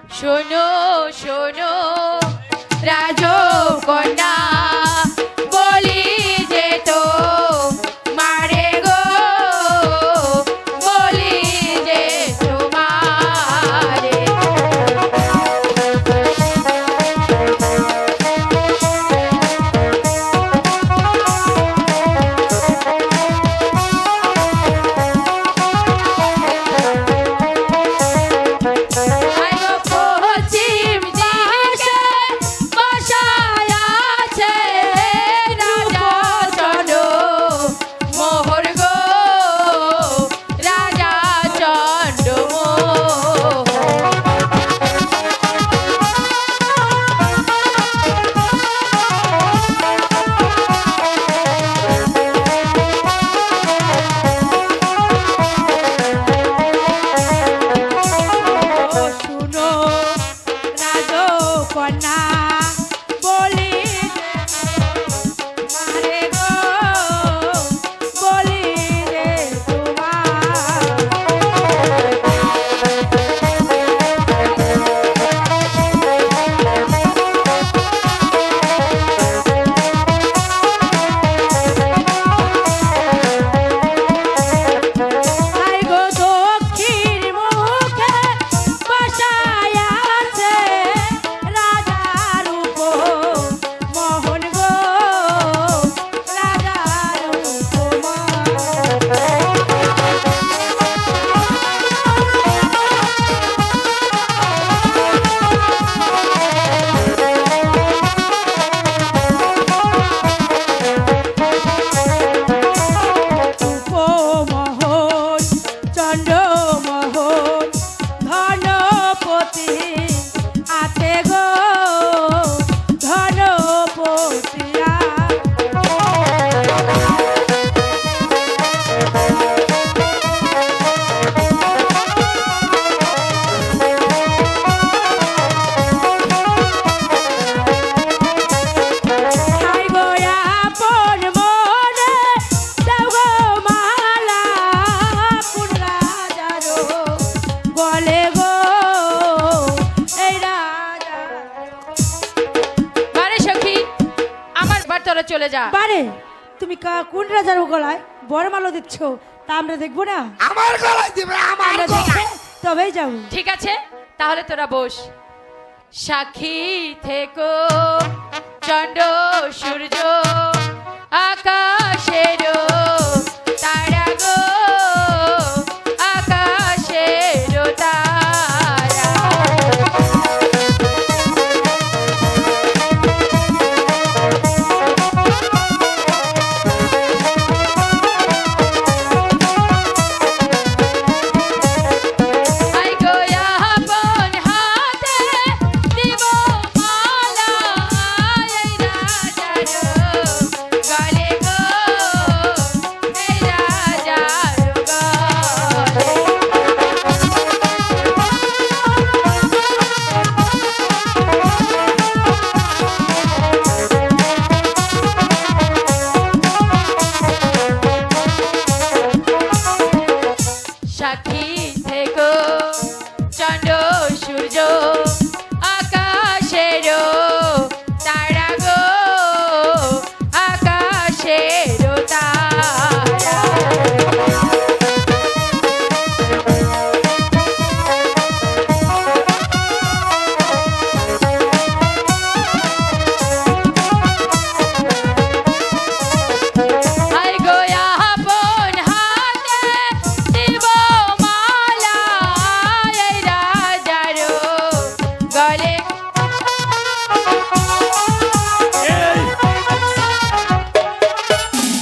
শোনো শোনো রাজকন্যা বলি যে তো মারে গো বলি যে তোমারে পশ্চিম দিকে বসায় আছে রাজা চন্দ্র মোহর গো রাজা চন্দ্র মোহর শুনো রাজকন্যা বলি মারে গো বলি রে তোমার গো দক্ষিণ মুখে বসায় আছে রাজার মোহন গো রাজার উপমোহন চন্দ্রমোহন ধনপতি আছে গো ধনপতিয়া হাই গো আপন মনে দাও গো মালা কোন রাজারো বলে গো এই রাজা বারে সখী আমার বার তোরা চলে যা বারে তুমি কোন রাজার গলায় বরমালো দিচ্ছ তা আমরা দেখবো না আমার গলায় দিবে আমার আমরা গলায় দেখে তবেই যাবো ঠিক আছে তাহলে তোরা বস সাক্ষী থেকো চন্দ্র সূর্য আকাশের